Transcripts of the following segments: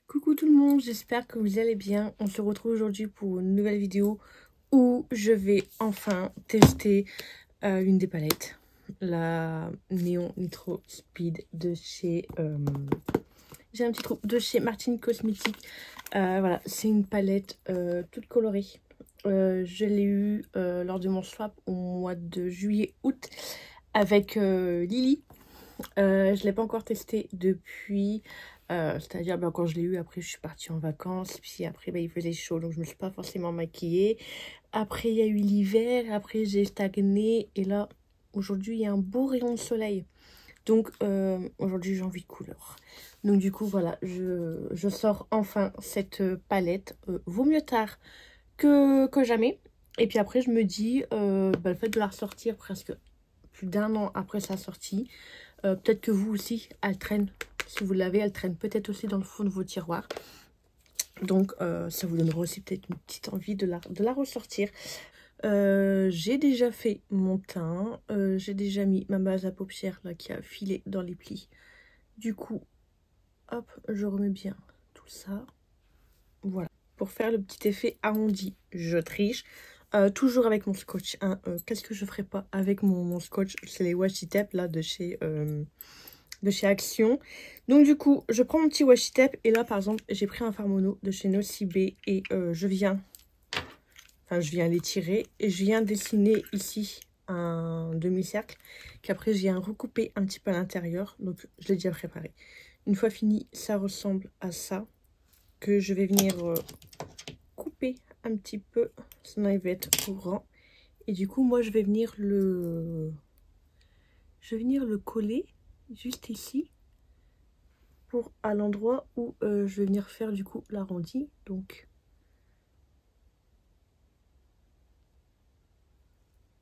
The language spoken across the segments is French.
Coucou tout le monde, j'espère que vous allez bien. On se retrouve aujourd'hui pour une nouvelle vidéo où je vais enfin tester une des palettes, la Neon Nitro Speed de chez j'ai un petit trou de chez Martin Cosmetics. Voilà, c'est une palette toute colorée. Je l'ai eu lors de mon swap au mois de juillet-août avec Lily. Je ne l'ai pas encore testé depuis, c'est-à-dire quand je l'ai eu, après je suis partie en vacances, puis après il faisait chaud, donc je ne me suis pas forcément maquillée. Après il y a eu l'hiver, après j'ai stagné, et là, aujourd'hui il y a un beau rayon de soleil. Donc aujourd'hui j'ai envie de couleur. Donc du coup voilà, je sors enfin cette palette, vaut mieux tard que jamais. Et puis après je me dis, le fait de la ressortir presque plus d'1 an après sa sortie, peut-être que vous aussi, elle traîne. Si vous l'avez, elle traîne peut-être aussi dans le fond de vos tiroirs. Donc, ça vous donnera aussi peut-être une petite envie de la ressortir. J'ai déjà fait mon teint. J'ai déjà mis ma base à paupières là qui a filé dans les plis. Du coup, hop, je remets bien tout ça. Voilà. Pour faire le petit effet arrondi, je triche. Toujours avec mon scotch. Hein. Qu'est-ce que je ferais pas avec mon scotch? C'est les washi tape là de chez Action. Donc du coup, je prends mon petit washi tape et là par exemple, j'ai pris un fard mono de chez Nocibé et je viens l'étirer et je viens dessiner ici un demi-cercle qu'après je viens recouper un petit peu à l'intérieur. Donc je l'ai déjà préparé. Une fois fini, ça ressemble à ça que je vais venir couper un petit peu. Sinon il va être trop grand. Et du coup, moi je vais venir le coller juste ici. À l'endroit où je vais venir faire du coup l'arrondi. Donc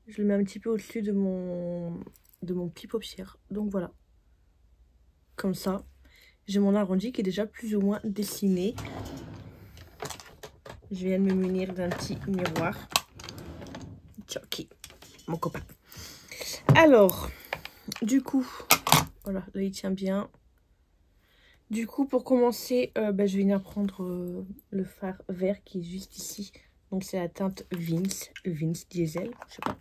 je le mets un petit peu au-dessus de mon pli paupière. Donc voilà, comme ça j'ai mon arrondi qui est déjà plus ou moins dessiné. Je viens de me munir d'un petit miroir. Ok, mon copain. Alors du coup voilà, là il tient bien. Du coup, pour commencer, je vais venir prendre le fard vert qui est juste ici. Donc, c'est la teinte Vince Diesel, je sais pas.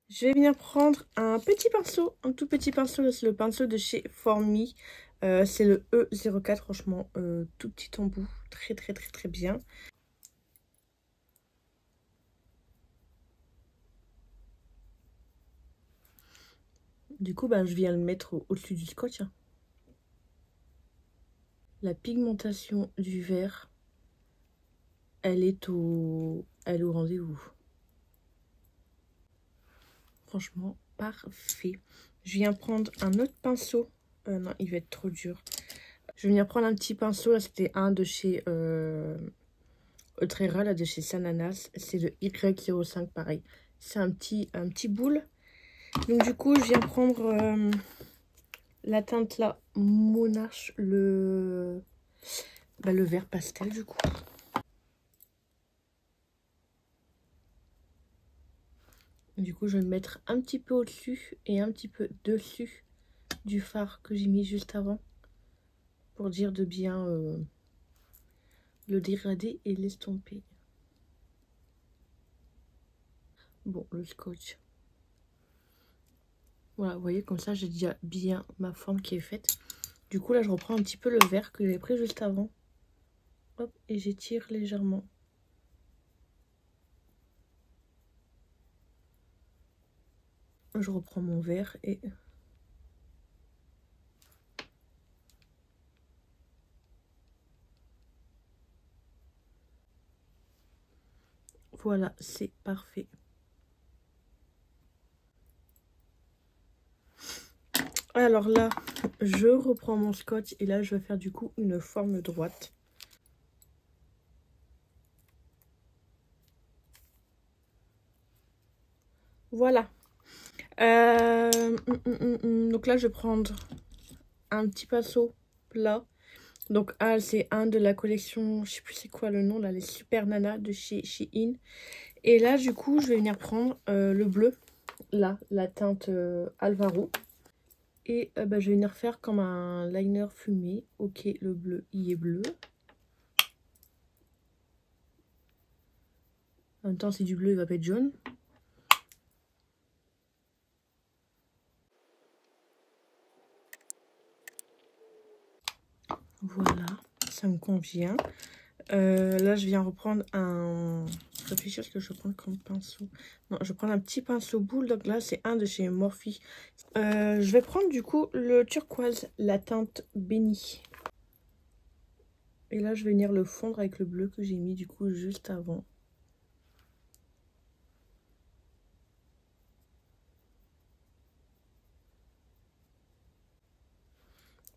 Je vais venir prendre un petit pinceau, un tout petit pinceau. C'est le pinceau de chez Forme. C'est le E04, franchement, tout petit embout. Très, très, très, très bien. Du coup, je viens le mettre au-dessus du scotch. Hein. La pigmentation du vert, elle est au rendez-vous. Franchement, parfait. Je viens prendre un autre pinceau. Non, il va être trop dur. Je vais venir prendre un petit pinceau. Là, c'était un de chez Ultrera, là, de chez Sananas. C'est le Y05, pareil. C'est un petit boule. Donc, du coup, je viens prendre la teinte là, Monarch, le vert pastel, du coup. Du coup, je vais me mettre un petit peu au-dessus et un petit peu dessus du fard que j'ai mis juste avant. Pour dire de bien le dégrader et l'estomper. Bon, le scotch. Voilà, vous voyez, comme ça, j'ai déjà bien ma forme qui est faite. Du coup, là, je reprends un petit peu le vert que j'avais pris juste avant. Hop, et j'étire légèrement. Je reprends mon vert et... Voilà, c'est parfait. Alors là, je reprends mon scotch et là, je vais faire du coup une forme droite. Voilà. Donc là, je vais prendre un petit pinceau plat. Donc c'est un de la collection, je sais plus c'est quoi le nom, là, les Super Nana de chez Shein. Et là, du coup, je vais venir prendre le bleu, là, la teinte Alvaro. Et je vais venir faire comme un liner fumé. Ok, le bleu, il est bleu. En même temps, c'est du bleu, il va pas être jaune. Voilà, ça me convient. Là, je viens reprendre un... Je réfléchis à ce que je prends comme pinceau. Non, je vais prendre un petit pinceau boule. Donc là, c'est un de chez Morphe. Je vais prendre du coup le turquoise, la teinte bénie. Et là, je vais venir le fondre avec le bleu que j'ai mis du coup juste avant.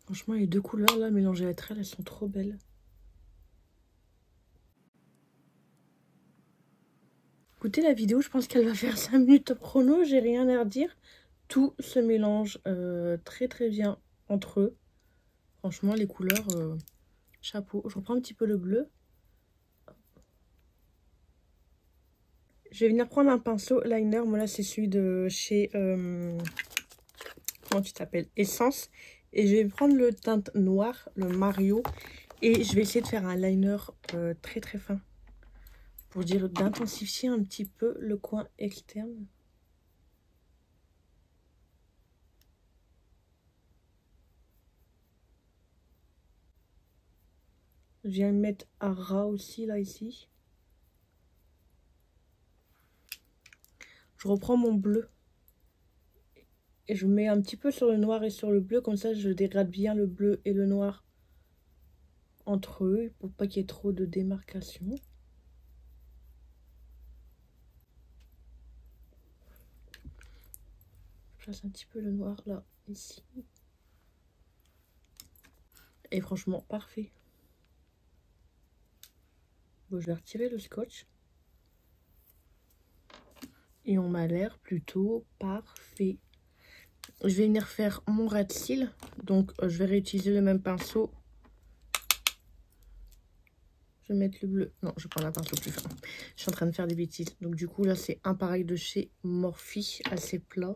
Franchement, les deux couleurs là, mélangées entre elles, elles sont trop belles. Écoutez la vidéo, je pense qu'elle va faire 5 minutes top chrono, j'ai rien à redire. Tout se mélange très très bien entre eux. Franchement, les couleurs, chapeau. Je reprends un petit peu le bleu. Je vais venir prendre un pinceau liner. Moi là, c'est celui de chez... comment tu t'appelles? Essence. Et je vais prendre le teinte noir, le Mario. Et je vais essayer de faire un liner très très fin. Pour dire d'intensifier un petit peu le coin externe. Je viens le mettre à ras aussi, là, ici. Je reprends mon bleu. Et je mets un petit peu sur le noir et sur le bleu. Comme ça, je dégrade bien le bleu et le noir entre eux. Pour pas qu'il y ait trop de démarcation. Je place un petit peu le noir, là, ici. Et franchement, parfait. Bon, je vais retirer le scotch. Et on m'a l'air plutôt parfait. Je vais venir faire mon ras de cils. Donc, je vais réutiliser le même pinceau. Je vais mettre le bleu. Non, je prends un pinceau plus fin. Je suis en train de faire des bêtises. Donc, du coup, là, c'est un pareil de chez Morphe, assez plat.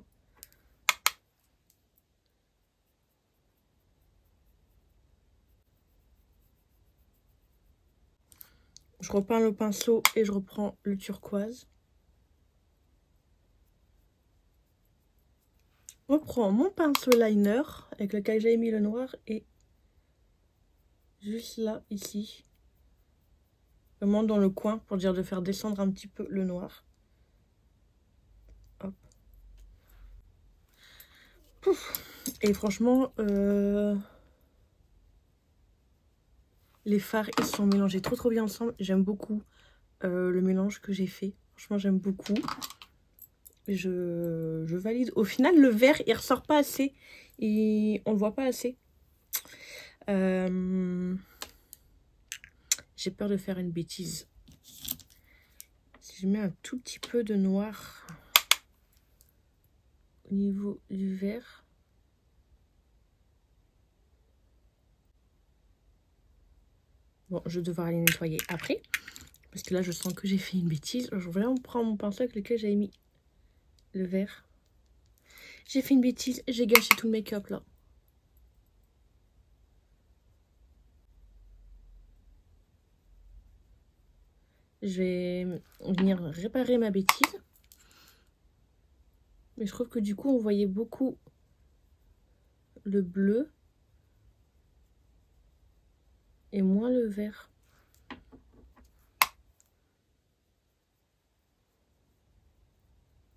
Je repeins le pinceau et je reprends le turquoise. Je reprends mon pinceau liner avec lequel j'ai mis le noir et juste là, ici. Vraiment dans le coin pour dire de faire descendre un petit peu le noir. Hop. Pouf. Et franchement, les fards, ils sont mélangés trop bien ensemble. J'aime beaucoup le mélange que j'ai fait. Franchement, j'aime beaucoup. Je valide. Au final, le vert, il ressort pas assez. Et on le voit pas assez. J'ai peur de faire une bêtise. Si je mets un tout petit peu de noir au niveau du vert. Bon, je vais devoir aller nettoyer après. Parce que là, je sens que j'ai fait une bêtise. Je vais vraiment prendre mon pinceau avec lequel j'avais mis le vert. J'ai fait une bêtise. J'ai gâché tout le make-up là. Je vais venir réparer ma bêtise. Mais je trouve que du coup, on voyait beaucoup le bleu et moins le vert.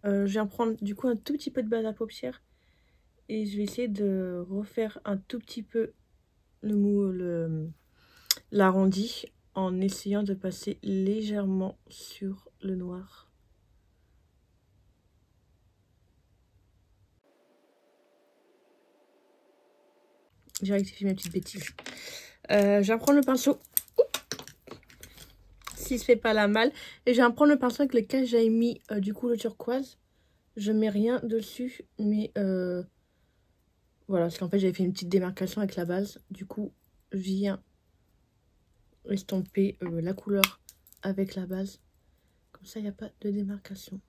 Je viens prendre du coup un tout petit peu de base à paupières. Et je vais essayer de refaire un tout petit peu l'arrondi en essayant de passer légèrement sur le noir. J'ai rectifié mes petites bêtises. Je vais prendre le pinceau. S'il se fait pas la malle. Et je vais prendre le pinceau avec lequel j'avais mis du coup le turquoise. Je mets rien dessus. Mais voilà, parce qu'en fait j'avais fait une petite démarcation avec la base. Du coup, je viens estomper la couleur avec la base. Comme ça, il n'y a pas de démarcation.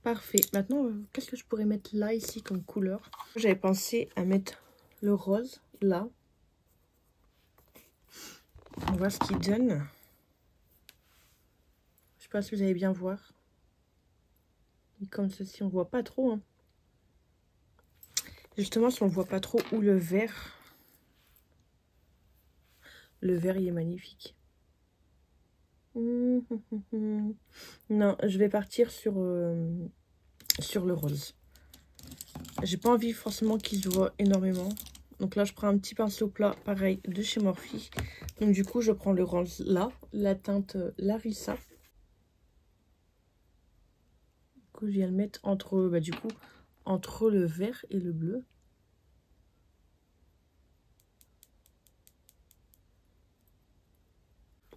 Parfait. Maintenant, qu'est-ce que je pourrais mettre là, ici, comme couleur? J'avais pensé à mettre le rose, là. On voit ce qu'il donne. Je sais pas si vous allez bien voir. Et comme ceci, on voit pas trop. Hein. Justement, si on voit pas trop où le vert. Le vert, il est magnifique. Non, je vais partir sur le rose. J'ai pas envie forcément qu'il se voit énormément. Donc là, je prends un petit pinceau plat, pareil, de chez Morphe. Donc du coup, je prends le rose là, la teinte Larissa. Du coup, je viens le mettre entre, entre le vert et le bleu.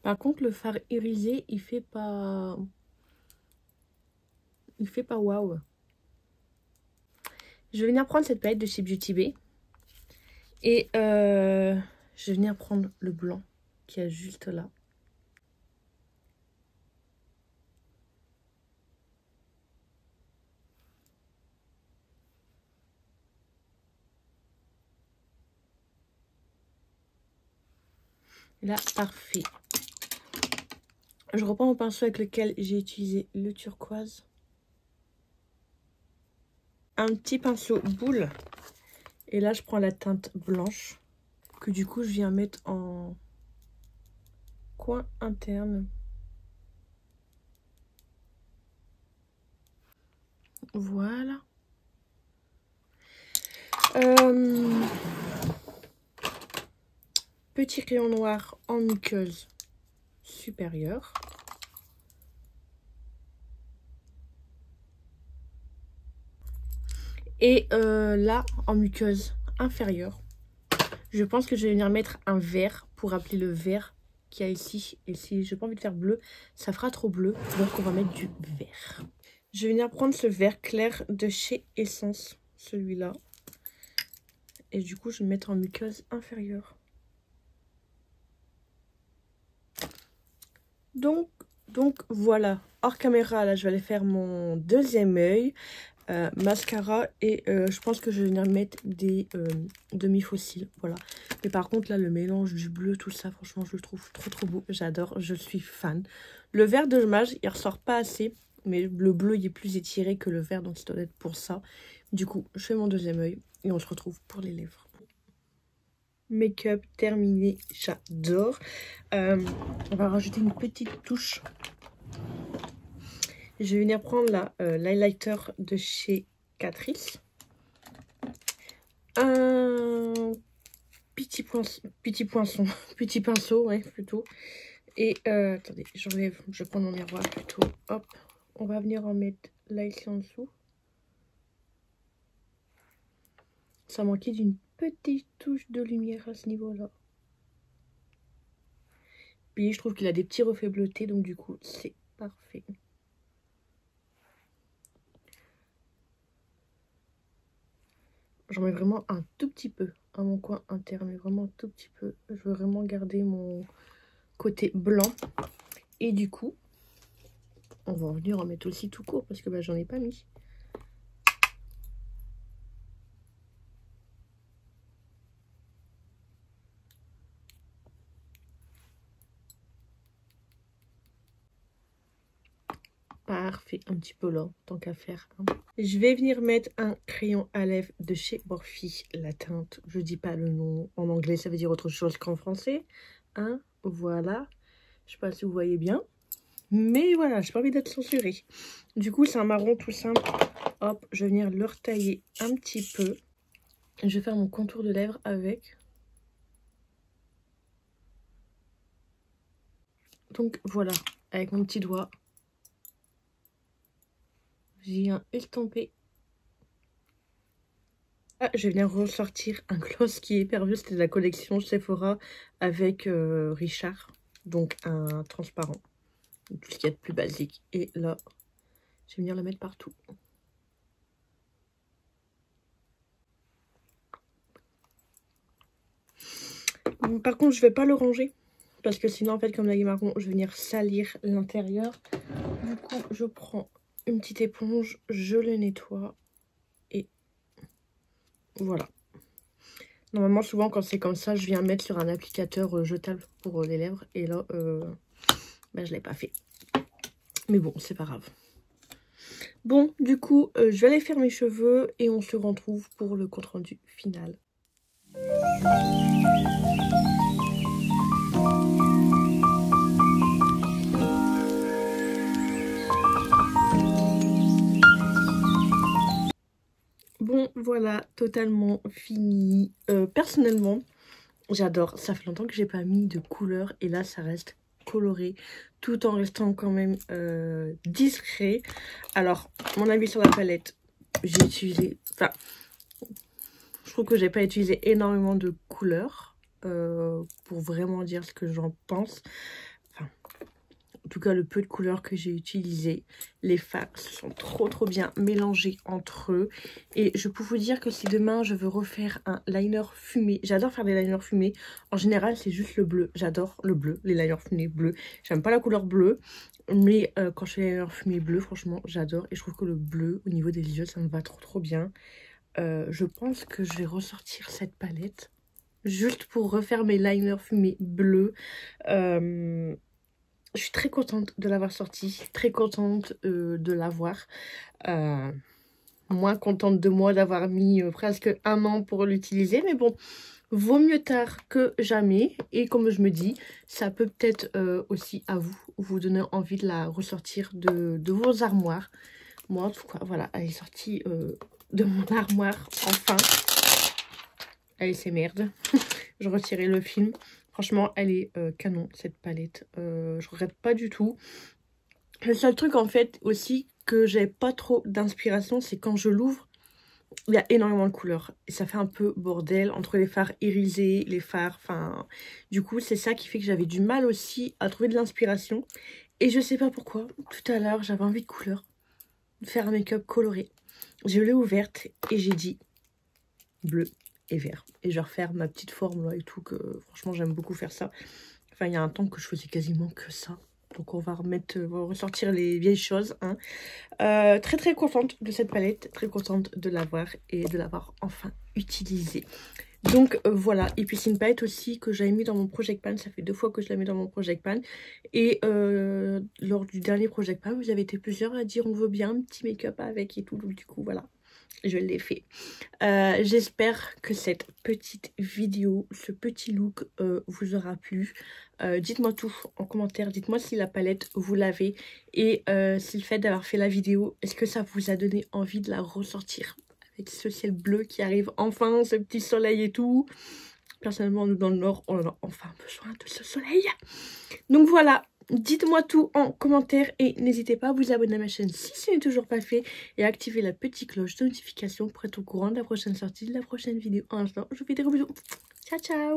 Par contre, le fard irisé, il fait pas waouh. Je vais venir prendre cette palette de chez Beauty Bay. Et je vais venir prendre le blanc qui est juste là. Là, parfait. Je reprends mon pinceau avec lequel j'ai utilisé le turquoise. Un petit pinceau boule. Et là, je prends la teinte blanche. Que du coup, je viens mettre en coin interne. Voilà. Petit crayon noir en muqueuse supérieure. Et là, en muqueuse inférieure, je pense que je vais venir mettre un vert pour appeler le vert qu'il y a ici. Et si j'ai pas envie de faire bleu, ça fera trop bleu. Donc, on va mettre du vert. Je vais venir prendre ce vert clair de chez Essence, celui-là. Et du coup, je vais le mettre en muqueuse inférieure. Donc voilà. Hors caméra, là, je vais aller faire mon deuxième œil. Mascara et je pense que je vais venir mettre des demi-fossiles, voilà. Mais par contre là le mélange du bleu, tout ça, franchement je le trouve trop beau, j'adore, je suis fan. Le vert de dommage, il ressort pas assez, mais le bleu il est plus étiré que le vert, donc ça doit être pour ça. Du coup je fais mon deuxième œil et on se retrouve pour les lèvres. Make-up terminé, j'adore. On va rajouter une petite touche. Je vais venir prendre l'highlighter de chez Catrice. Un petit pinceau, ouais, plutôt. Et attendez, j'enlève, je prends mon miroir plutôt. Hop, on va venir en mettre là ici en dessous. Ça manquait d'une petite touche de lumière à ce niveau-là. Puis je trouve qu'il a des petits reflets bleutés, donc du coup, c'est parfait. J'en mets vraiment un tout petit peu à mon coin interne, mais vraiment un tout petit peu. Je veux vraiment garder mon côté blanc. Et du coup, on va revenir en mettre aussi tout court parce que bah, j'en ai pas mis. Parfait, un petit peu là, tant qu'à faire. Hein. Je vais venir mettre un crayon à lèvres de chez Morphe, la teinte. Je dis pas le nom en anglais, ça veut dire autre chose qu'en français. Hein, voilà. Je sais pas si vous voyez bien. Mais voilà, j'ai pas envie d'être censurée. Du coup, c'est un marron tout simple. Hop, je vais venir le retailler un petit peu. Je vais faire mon contour de lèvres avec. Donc voilà, avec mon petit doigt. J'y viens estomper. Ah, je vais venir ressortir un gloss qui est hyper vieux. C'était de la collection Sephora avec Richard. Donc un transparent. Tout ce qu'il y a de plus basique. Et là, je vais venir le mettre partout. Par contre, je vais pas le ranger. Parce que sinon, en fait, comme la marron, je vais venir salir l'intérieur. Du coup, je prends une petite éponge, je le nettoie et voilà. Normalement, souvent, quand c'est comme ça, je viens mettre sur un applicateur jetable pour les lèvres. Et là, bah, je ne l'ai pas fait. Mais bon, c'est pas grave. Bon, du coup, je vais aller faire mes cheveux et on se retrouve pour le compte rendu final. Bon, voilà, totalement fini. Personnellement, j'adore. Ça fait longtemps que j'ai pas mis de couleur et là, ça reste coloré tout en restant quand même discret. Alors, mon avis sur la palette, j'ai utilisé... Enfin, je trouve que j'ai pas utilisé énormément de couleurs pour vraiment dire ce que j'en pense. Enfin, en tout cas, le peu de couleurs que j'ai utilisé, les fards sont trop bien mélangés entre eux. Et je peux vous dire que si demain je veux refaire un liner fumé, j'adore faire des liners fumés. En général, c'est juste le bleu. J'adore le bleu, les liners fumés bleus. J'aime pas la couleur bleue, mais quand je fais les liners fumés bleus, franchement, j'adore. Et je trouve que le bleu, au niveau des yeux, ça me va trop bien. Je pense que je vais ressortir cette palette juste pour refaire mes liners fumés bleus. Je suis très contente de l'avoir sortie, très contente de l'avoir. Moins contente de moi d'avoir mis presque 1 an pour l'utiliser. Mais bon, vaut mieux tard que jamais. Et comme je me dis, ça peut peut-être aussi à vous donner envie de la ressortir de vos armoires. Moi, en tout cas, voilà, elle est sortie de mon armoire, enfin. Allez, c'est merde. Je retirais le film. Franchement, elle est canon, cette palette. Je regrette pas du tout. Le seul truc, en fait, aussi, que j'ai pas trop d'inspiration, c'est quand je l'ouvre, il y a énormément de couleurs. Et ça fait un peu bordel entre les fards irisés, les fards... Enfin, du coup, c'est ça qui fait que j'avais du mal aussi à trouver de l'inspiration. Et je sais pas pourquoi. Tout à l'heure, j'avais envie de couleur. De faire un make-up coloré. Je l'ai ouverte et j'ai dit bleu et vert. Et je vais refaire ma petite forme là et tout, que franchement j'aime beaucoup faire ça. Enfin, il y a un temps que je faisais quasiment que ça. Donc on va remettre, on va ressortir les vieilles choses. Hein. Très contente de cette palette, très contente de l'avoir et de l'avoir enfin utilisée. Donc voilà, et puis c'est une palette aussi que j'avais mis dans mon Project Pan, ça fait 2 fois que je la mets dans mon Project Pan. Et lors du dernier Project Pan, vous avez été plusieurs à dire on veut bien un petit make-up avec et tout, donc du coup voilà. Je l'ai fait. J'espère que cette petite vidéo, ce petit look vous aura plu. Dites-moi tout en commentaire. Dites-moi si la palette vous l'avez. Et si le fait d'avoir fait la vidéo, est-ce que ça vous a donné envie de la ressortir avec ce ciel bleu qui arrive enfin, ce petit soleil et tout. Personnellement, nous dans le nord, on a enfin besoin de ce soleil. Donc voilà. Dites-moi tout en commentaire et n'hésitez pas à vous abonner à ma chaîne si ce n'est toujours pas fait et à activer la petite cloche de notification pour être au courant de la prochaine sortie, de la prochaine vidéo. En instant, je vous fais des gros bisous. Ciao, ciao!